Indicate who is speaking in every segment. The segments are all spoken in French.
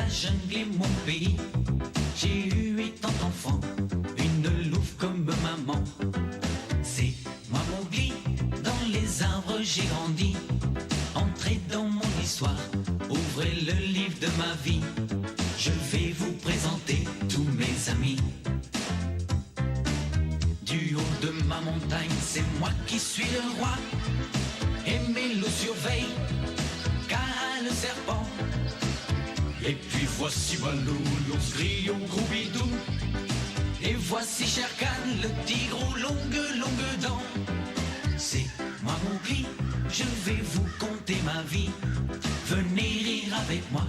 Speaker 1: la jungle est mon pays. J'ai eu et tant d'enfants, une louve comme maman. C'est moi Mowgli, dans les arbres j'ai grandi. Entrez dans mon histoire, ouvrez le livre de ma vie. Je vais vous présenter tous mes amis. Du haut de ma montagne, c'est moi qui suis le roi. Et mes loups surveillent, car le serpent. Et puis voici Balou, l'ours gris au gros bidou. Et voici Shere Khan, le tigre aux longues dents. C'est moi Mowgli, je vais vous conter ma vie. Venez rire avec moi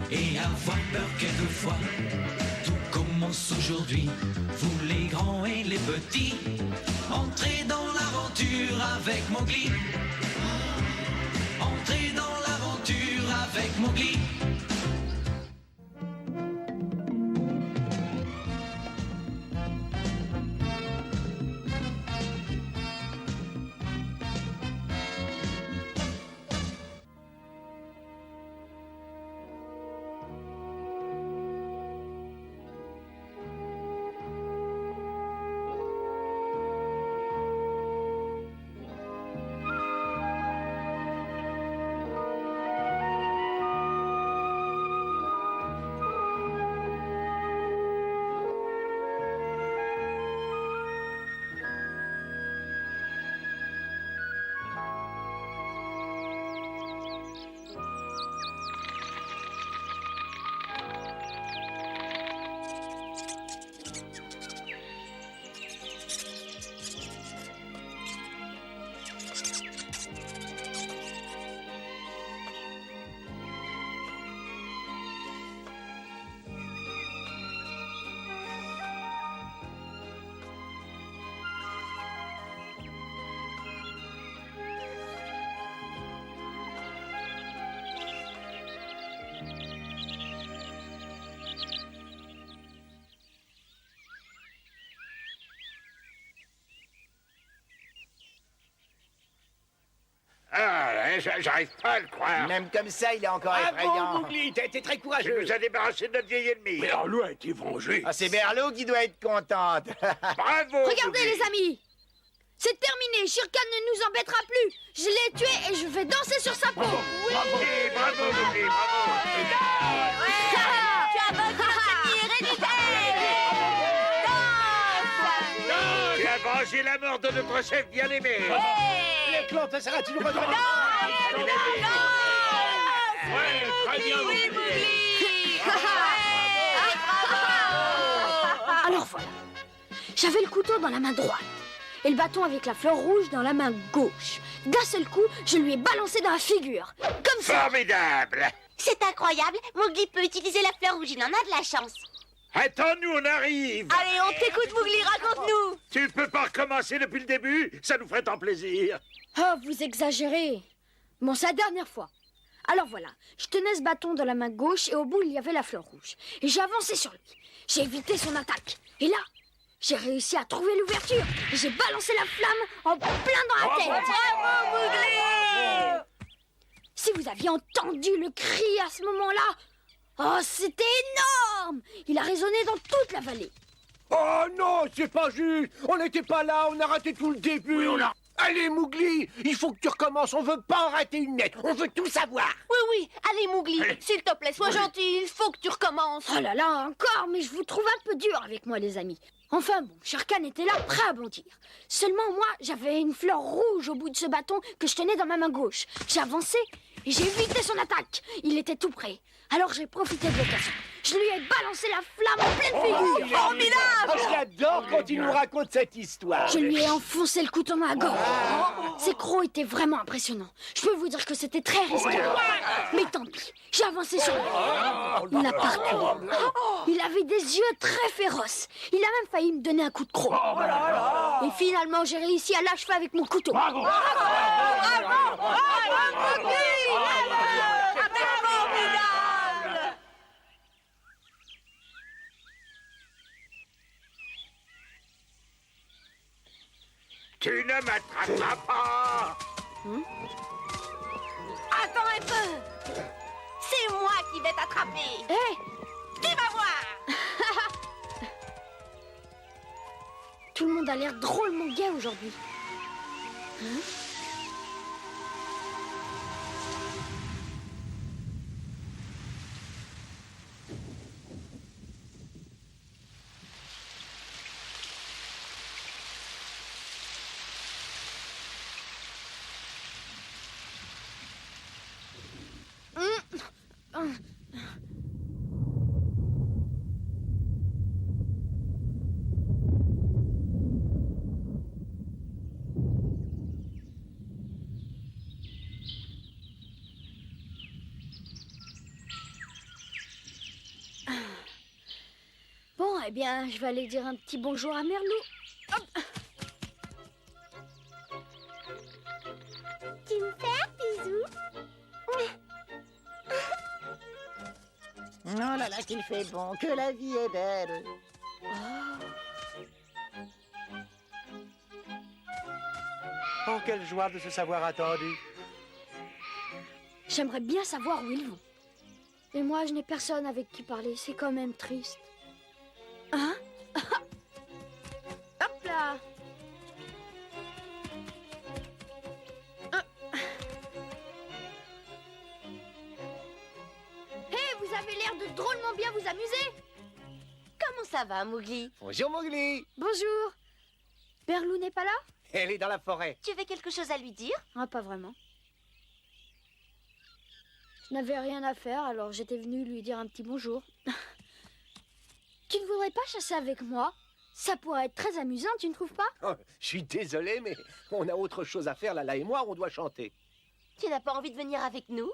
Speaker 1: et avoir peur quelquefois. Tout commence aujourd'hui, vous les grands et les petits. Entrez dans l'aventure avec Mowgli. Entrez dans l'aventure avec Mowgli.
Speaker 2: Ah, j'arrive pas à le croire.
Speaker 3: Même comme ça, il est encore effrayant.
Speaker 4: Bon, Mowgli, t'as été très
Speaker 2: Tu
Speaker 4: courageux.
Speaker 2: nous as débarrassé de notre vieil ennemi.
Speaker 4: Mais Arlo a été vengé.
Speaker 3: Ah, c'est Berlo qui doit être contente.
Speaker 2: Bravo.
Speaker 5: Regardez
Speaker 2: Mowgli.
Speaker 5: les amis, c'est terminé, Shere Khan ne nous embêtera plus. Je l'ai tué et je vais danser sur sa peau.
Speaker 2: Bravo. Oui, bravo, Mowgli, bravo.
Speaker 5: Tu as vaincu notre ennemi héréditaire.
Speaker 2: Tu as vengé la mort de notre chef bien-aimé.
Speaker 4: Les clans passera, tu nous rejoins.
Speaker 2: Ouais, très bien, Mowgli.
Speaker 5: Alors voilà, j'avais le couteau dans la main droite et le bâton avec la fleur rouge dans la main gauche. D'un seul coup, je lui ai balancé dans la figure, comme ça.
Speaker 2: Formidable.
Speaker 6: C'est incroyable, Mowgli peut utiliser la fleur rouge, il en a de la chance.
Speaker 2: Attends-nous, on arrive.
Speaker 6: Allez, on t'écoute, Mowgli, raconte-nous.
Speaker 2: Tu peux pas recommencer depuis le début? Ça nous ferait tant plaisir.
Speaker 5: Oh, vous exagérez. Bon, c'est la dernière fois. Alors voilà, je tenais ce bâton dans la main gauche et au bout, il y avait la fleur rouge. Et j'ai avancé sur lui. J'ai évité son attaque. Et là, j'ai réussi à trouver l'ouverture. Et j'ai balancé la flamme en plein dans la tête.
Speaker 6: Bravo, Mowgli.
Speaker 5: Si vous aviez entendu le cri à ce moment-là, oh, c'était énorme. Il a résonné dans toute la vallée.
Speaker 4: Oh non, c'est pas juste. On n'était pas là, on a raté tout le début.
Speaker 2: Oui, on a-
Speaker 4: Allez, Mowgli, il faut que tu recommences. On veut pas en rater une nette. On veut tout savoir.
Speaker 6: Oui, allez, Mowgli, s'il te plaît, sois gentil, il faut que tu recommences.
Speaker 5: Oh là là, encore, mais je vous trouve un peu dur avec moi, les amis. Enfin bon, Shere Khan était là, prêt à bondir. Seulement moi, j'avais une fleur rouge au bout de ce bâton que je tenais dans ma main gauche. J'ai avancé et j'ai évité son attaque. Il était tout près. Alors j'ai profité de l'occasion. Je lui ai balancé la flamme en pleine figure.
Speaker 4: Formidable. J'adore quand il nous raconte cette histoire.
Speaker 5: Je lui ai enfoncé le couteau dans la gorge. Ses crocs étaient vraiment impressionnants. Je peux vous dire que c'était très risqué. Mais tant pis, j'ai avancé sur lui. Il n'a pas reculé. Il avait des yeux très féroces. Il a même failli me donner un coup de croc. Et finalement, j'ai réussi à l'achever avec mon couteau.
Speaker 2: Tu ne m'attraperas pas.
Speaker 6: Attends un peu. C'est moi qui vais t'attraper. arriver.
Speaker 5: Hé,
Speaker 6: Tu vas voir.
Speaker 5: tout le monde a l'air drôlement gai aujourd'hui. Hein? Bon, eh bien, je vais aller dire un petit bonjour à Merlou. Hop.
Speaker 6: Tu me fais un bisou?
Speaker 7: Oh là là, qu'il fait bon, que la vie est belle.
Speaker 3: Oh, quelle joie de se savoir attendu.
Speaker 5: J'aimerais bien savoir où ils vont. Et moi, je n'ai personne avec qui parler. C'est quand même triste. Hein? Hop là! Hé, vous avez l'air de drôlement bien vous amuser.
Speaker 6: Comment ça va, Mowgli?
Speaker 3: Bonjour, Mowgli.
Speaker 5: Bonjour. Berlou n'est pas là?
Speaker 3: Elle est dans la forêt.
Speaker 6: Tu avais quelque chose à lui dire?
Speaker 5: Ah, pas vraiment. Je n'avais rien à faire, alors j'étais venue lui dire un petit bonjour. Tu ne voudrais pas chasser avec moi? Ça pourrait être très amusant, tu ne trouves pas?
Speaker 4: Oh, je suis désolé, mais on a autre chose à faire, Lala et moi, on doit chanter.
Speaker 6: Tu n'as pas envie de venir avec nous?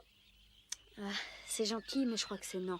Speaker 5: Ah, c'est gentil, mais je crois que c'est non.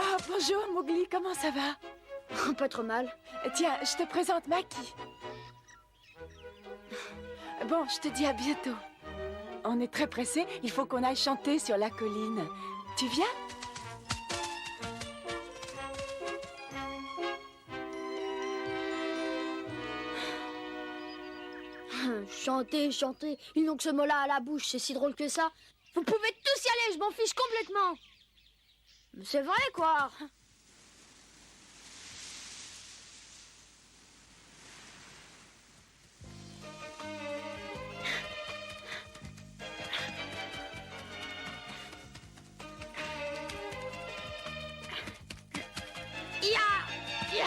Speaker 8: Ah, bonjour Mowgli, comment ça va?
Speaker 5: Pas trop mal.
Speaker 8: Tiens, je te présente Maki. Bon, je te dis à bientôt. On est très pressés, il faut qu'on aille chanter sur la colline. Tu viens?
Speaker 5: Chanter, chanter. Ils n'ont que ce mot-là à la bouche, c'est si drôle que ça. Vous pouvez tous y aller, je m'en fiche complètement. Mais c'est vrai, quoi. Ya! Ya!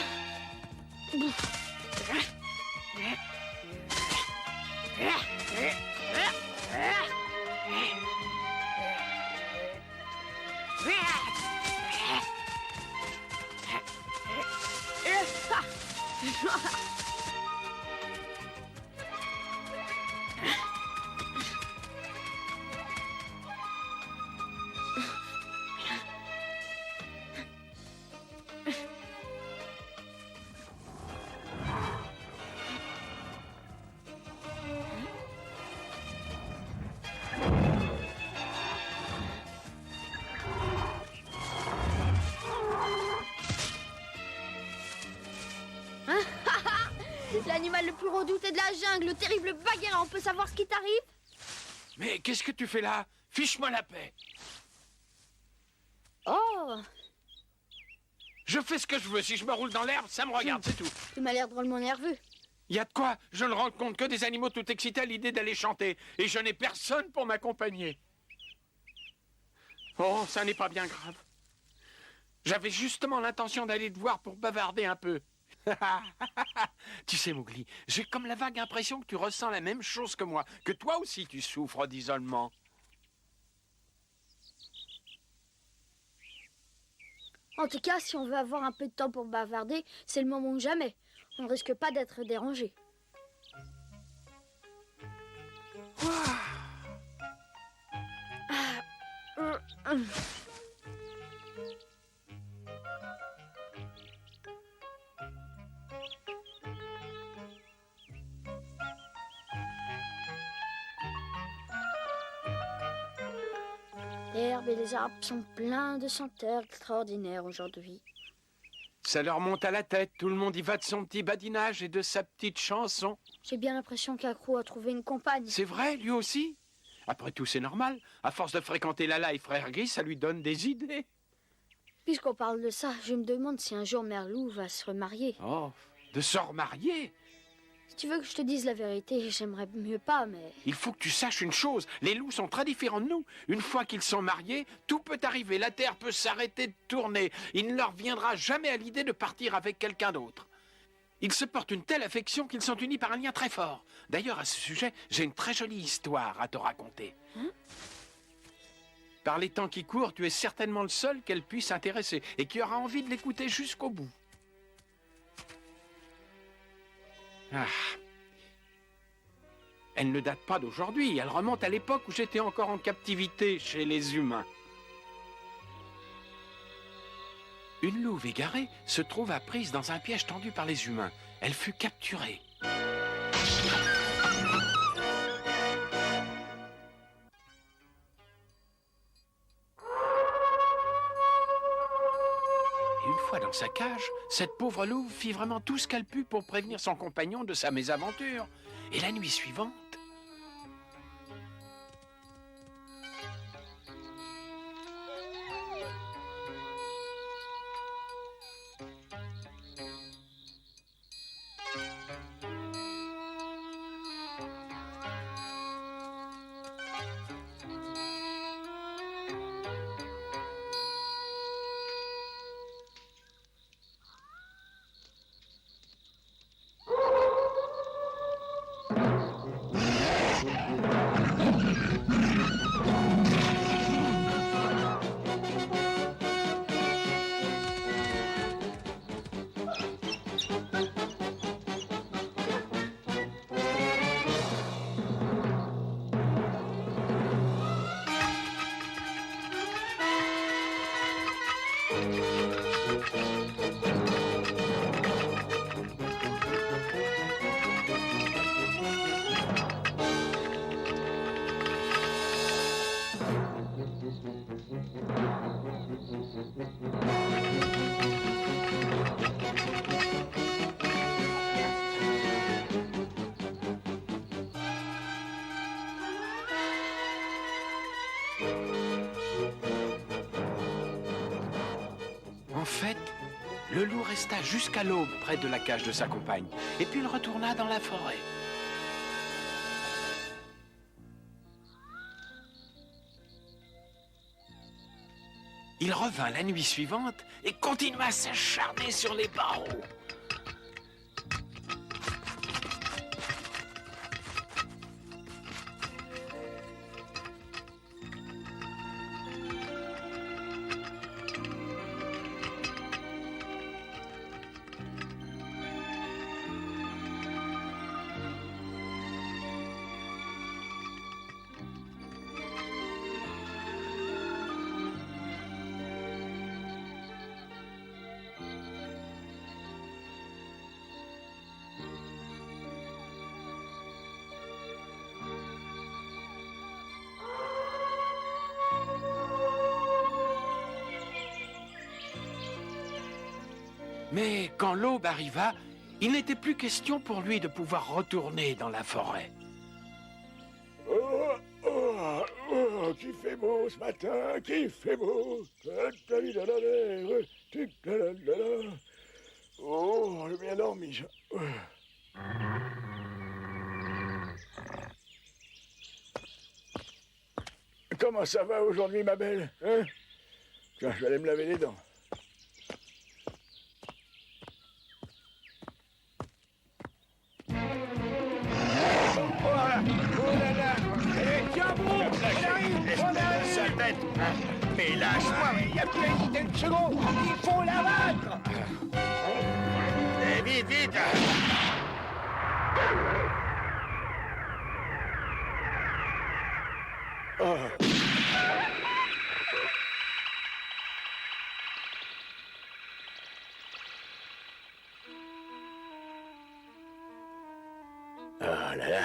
Speaker 5: L'animal le plus redouté de la jungle, le terrible Bagheera, on peut savoir ce qui t'arrive?
Speaker 2: Mais qu'est-ce que tu fais là? Fiche-moi la paix.
Speaker 5: Oh,
Speaker 2: Je fais ce que je veux. Si je me roule dans l'herbe, ça me regarde, c'est tout.
Speaker 5: tu m'as l'air drôlement nerveux.
Speaker 2: Y a de quoi? Je ne rencontre que des animaux tout excités à l'idée d'aller chanter. Et je n'ai personne pour m'accompagner. Oh, ça n'est pas bien grave. J'avais justement l'intention d'aller te voir pour bavarder un peu. Tu sais, Mowgli, j'ai comme la vague impression que tu ressens la même chose que moi, que toi aussi tu souffres d'isolement.
Speaker 5: En tout cas, si on veut avoir un peu de temps pour bavarder, c'est le moment ou jamais. On ne risque pas d'être dérangé. L'herbe et les arbres sont pleins de senteurs extraordinaires aujourd'hui.
Speaker 2: Ça leur monte à la tête, tout le monde y va de son petit badinage et de sa petite chanson.
Speaker 5: J'ai bien l'impression qu'Akrou a trouvé une compagne.
Speaker 2: C'est vrai, lui aussi. Après tout, c'est normal. À force de fréquenter Lala et Frère Gris, ça lui donne des idées.
Speaker 5: Puisqu'on parle de ça, je me demande si un jour Merlou va se remarier.
Speaker 2: Oh, de se remarier?
Speaker 5: Si tu veux que je te dise la vérité, j'aimerais mieux pas, mais...
Speaker 2: Il faut que tu saches une chose, les loups sont très différents de nous. Une fois qu'ils sont mariés, tout peut arriver, la terre peut s'arrêter de tourner. Il ne leur viendra jamais à l'idée de partir avec quelqu'un d'autre. Ils se portent une telle affection qu'ils sont unis par un lien très fort. D'ailleurs, à ce sujet, j'ai une très jolie histoire à te raconter. Par les temps qui courent, tu es certainement le seul qu'elle puisse intéresser et qui aura envie de l'écouter jusqu'au bout. Ah. Elle ne date pas d'aujourd'hui, elle remonte à l'époque où j'étais encore en captivité chez les humains. Une louve égarée se trouva prise dans un piège tendu par les humains. Elle fut capturée. Une fois dans sa cage, cette pauvre louve fit vraiment tout ce qu'elle put pour prévenir son compagnon de sa mésaventure. Et la nuit suivante... En fait, le loup resta jusqu'à l'aube près de la cage de sa compagne, et puis il retourna dans la forêt. Il revint la nuit suivante et continua à s'acharner sur les barreaux. Mais quand l'aube arriva, il n'était plus question pour lui de pouvoir retourner dans la forêt.
Speaker 9: Qu'il fait beau ce matin, qu'il fait beau. Oh, j'ai bien dormi, ça. Comment ça va aujourd'hui, ma belle, hein? Tiens, je vais aller me laver les dents.
Speaker 4: Mais lâche-moi, il n'y a plus à hésiter une seconde. Il faut la battre.
Speaker 9: Vite,
Speaker 4: Allez, vite!
Speaker 9: Oh là là.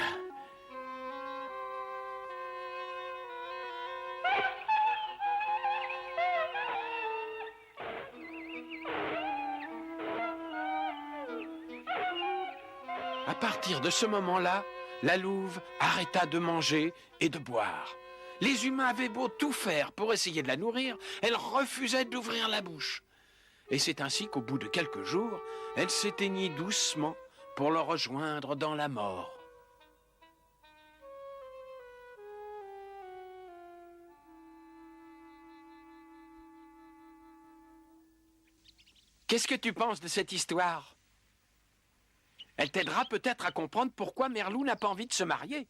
Speaker 2: À partir de ce moment-là, la louve arrêta de manger et de boire. Les humains avaient beau tout faire pour essayer de la nourrir, elle refusait d'ouvrir la bouche. Et c'est ainsi qu'au bout de quelques jours, elle s'éteignit doucement pour le rejoindre dans la mort. Qu'est-ce que tu penses de cette histoire? Elle t'aidera peut-être à comprendre pourquoi Merlou n'a pas envie de se marier.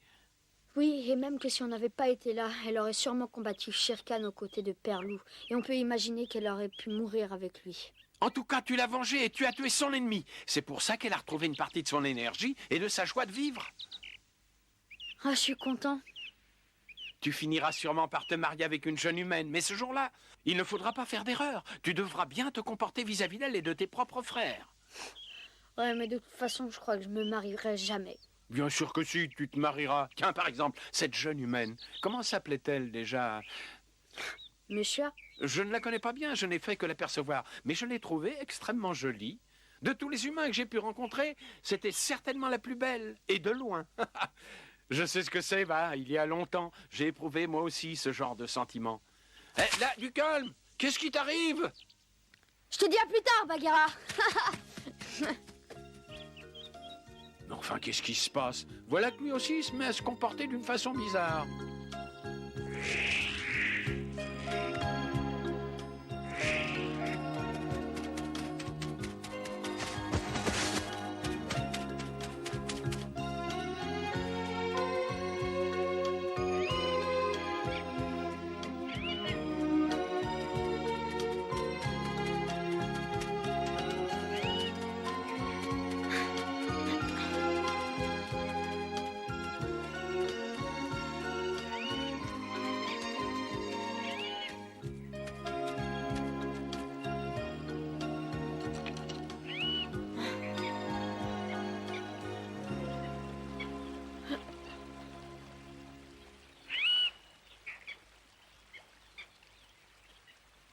Speaker 5: Oui, et même que si on n'avait pas été là, elle aurait sûrement combattu Shere Khan aux côtés de Père Loup. Et on peut imaginer qu'elle aurait pu mourir avec lui.
Speaker 2: En tout cas, tu l'as vengé et tu as tué son ennemi. C'est pour ça qu'elle a retrouvé une partie de son énergie et de sa joie de vivre.
Speaker 5: Ah, je suis content.
Speaker 2: Tu finiras sûrement par te marier avec une jeune humaine, mais ce jour-là, il ne faudra pas faire d'erreur. Tu devras bien te comporter vis-à-vis d'elle et de tes propres frères.
Speaker 5: Ouais, mais de toute façon, je crois que je me marierai jamais.
Speaker 2: Bien sûr que si, tu te marieras. Tiens, par exemple, cette jeune humaine. Comment s'appelait-elle déjà?
Speaker 5: Monsieur?
Speaker 2: Je ne la connais pas bien, je n'ai fait que l'apercevoir. Mais je l'ai trouvée extrêmement jolie. De tous les humains que j'ai pu rencontrer, c'était certainement la plus belle. Et de loin. Je sais ce que c'est, il y a longtemps. J'ai éprouvé moi aussi ce genre de sentiment. Eh, là, du calme! Qu'est-ce qui t'arrive?
Speaker 5: Je te dis à plus tard, Bagheera.
Speaker 2: Mais enfin, qu'est-ce qui se passe? Voilà que lui aussi il se met à se comporter d'une façon bizarre.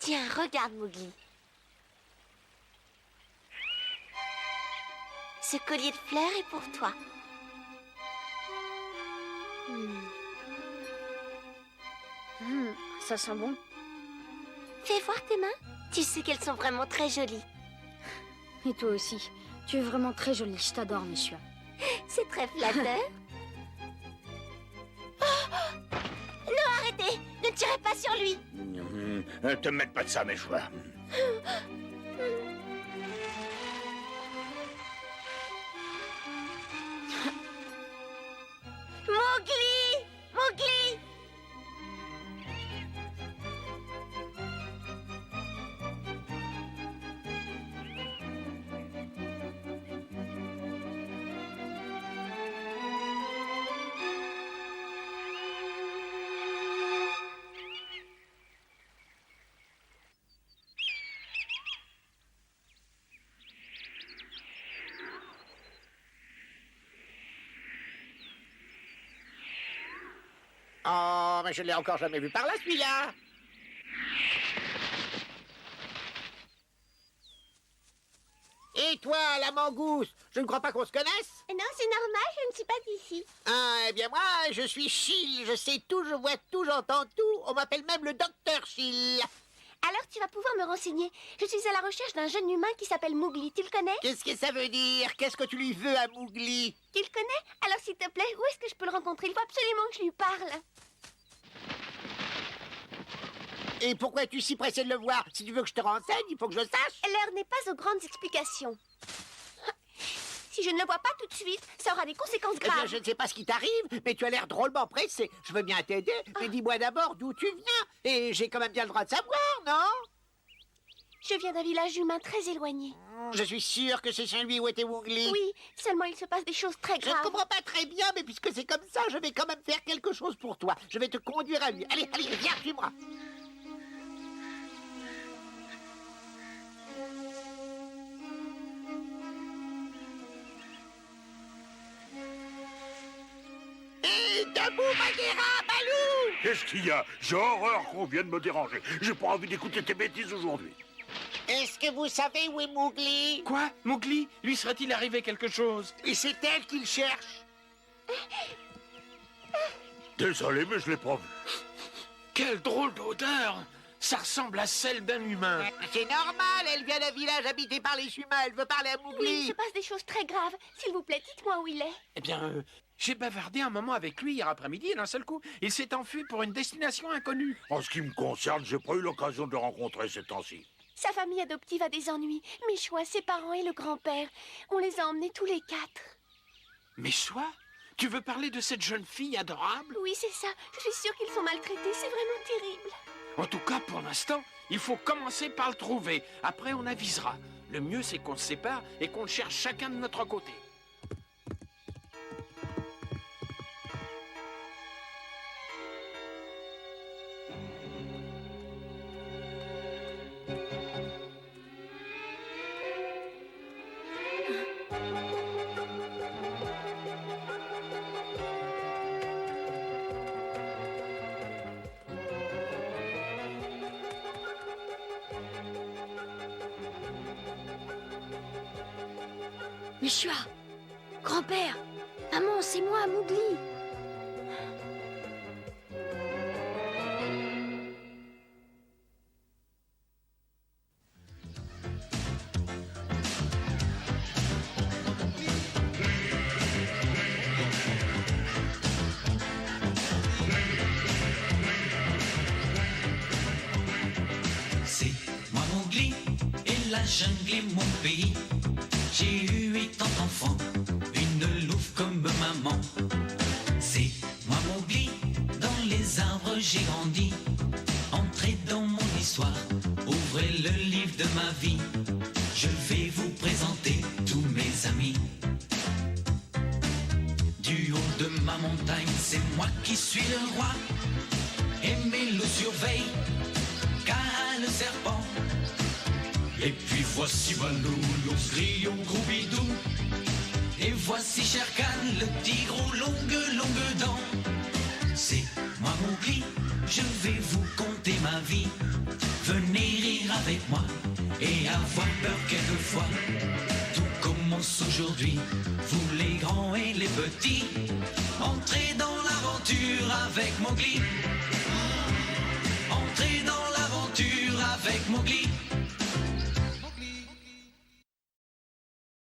Speaker 6: Tiens, regarde, Mowgli. Ce collier de fleurs est pour toi.
Speaker 5: Ça sent bon.
Speaker 6: Fais voir tes mains. Tu sais qu'elles sont vraiment très jolies.
Speaker 5: Et toi aussi. Tu es vraiment très jolie. Je t'adore, monsieur.
Speaker 6: C'est très flatteur. Oh! Non, arrêtez! Ne tirez pas sur lui!
Speaker 9: Te mets pas de ça, mes choix.
Speaker 6: Mowgli! Mowgli!
Speaker 4: Oh, mais je l'ai encore jamais vu par là, celui-là. Et toi, la mangouste, je ne crois pas qu'on se connaisse?
Speaker 6: Non, c'est normal, je ne suis pas d'ici.
Speaker 4: Ah, eh bien moi, je suis Chill, je sais tout, je vois tout, j'entends tout. On m'appelle même le docteur Chill.
Speaker 6: Alors tu vas pouvoir me renseigner. Je suis à la recherche d'un jeune humain qui s'appelle Mowgli. Tu le connais?
Speaker 4: Qu'est-ce que ça veut dire? Qu'est-ce que tu lui veux à Mowgli?
Speaker 6: Tu le connais? Alors s'il te plaît, où est-ce que je peux le rencontrer? Il faut absolument que je lui parle.
Speaker 4: Et pourquoi es-tu si pressé de le voir? Si tu veux que je te renseigne, il faut que je sache.
Speaker 6: L'heure n'est pas aux grandes explications. Si je ne le vois pas tout de suite, ça aura des conséquences
Speaker 4: Eh bien,
Speaker 6: graves.
Speaker 4: je ne sais pas ce qui t'arrive, mais tu as l'air drôlement pressé. Je veux bien t'aider, mais dis-moi d'abord d'où tu viens. Et j'ai quand même bien le droit de savoir, non?
Speaker 6: Je viens d'un village humain très éloigné.
Speaker 4: Je suis sûr que c'est celui où était Mowgli.
Speaker 6: Oui, seulement il se passe des choses très
Speaker 4: Je ne
Speaker 6: graves.
Speaker 4: comprends pas très bien, mais puisque c'est comme ça, je vais quand même faire quelque chose pour toi. Je vais te conduire à lui. Allez, viens, suis-moi. Hé, debout, Bagheera, Balou!
Speaker 9: Qu'est-ce qu'il y a? J'ai horreur qu'on vienne me déranger. J'ai pas envie d'écouter tes bêtises aujourd'hui.
Speaker 4: Est-ce que vous savez où est Mowgli?
Speaker 2: Quoi? Mowgli? Lui serait-il arrivé quelque chose?
Speaker 4: Et c'est elle qu'il cherche.
Speaker 9: Désolé, mais je l'ai pas vu.
Speaker 2: Quelle drôle d'odeur! Ça ressemble à celle d'un humain.
Speaker 4: C'est normal, elle vient d'un village habité par les humains. Elle veut parler à
Speaker 6: Oui, il
Speaker 4: Mowgli.
Speaker 6: se passe des choses très graves. S'il vous plaît, dites-moi où il est.
Speaker 2: Eh bien, j'ai bavardé un moment avec lui hier après-midi et d'un seul coup, il s'est enfui pour une destination inconnue.
Speaker 9: En ce qui me concerne, j'ai pas eu l'occasion de le rencontrer ces temps-ci.
Speaker 6: Sa famille adoptive a des ennuis. Méchoua, ses parents et le grand-père. On les a emmenés tous les 4.
Speaker 2: Mais soit? Tu veux parler de cette jeune fille adorable?
Speaker 6: Oui, c'est ça. Je suis sûre qu'ils sont maltraités. C'est vraiment terrible.
Speaker 2: En tout cas, pour l'instant, il faut commencer par le trouver. Après, on avisera. Le mieux, c'est qu'on se sépare et qu'on le cherche chacun de notre côté.
Speaker 5: Méchoua, grand-père, maman, c'est moi, Mowgli.
Speaker 1: C'est moi Mowgli, et la jungle est mon pays. J'ai eu 80 enfants, une louve comme maman. C'est moi Mowgli, dans les arbres j'ai grandi. Entrez dans mon histoire, ouvrez le livre de ma vie. Je vais vous présenter tous mes amis. Du haut de ma montagne, c'est moi qui suis le roi. Et mes loups surveillent, car le serpent. Et puis voici Balou, l'ours gris au gros bidou. Et voici Shere Khan, le tigre aux longues dents. C'est moi Mowgli, je vais vous conter ma vie. Venez rire avec moi et avoir peur quelquefois. Tout commence aujourd'hui, vous les grands et les petits. Entrez dans l'aventure avec Mowgli.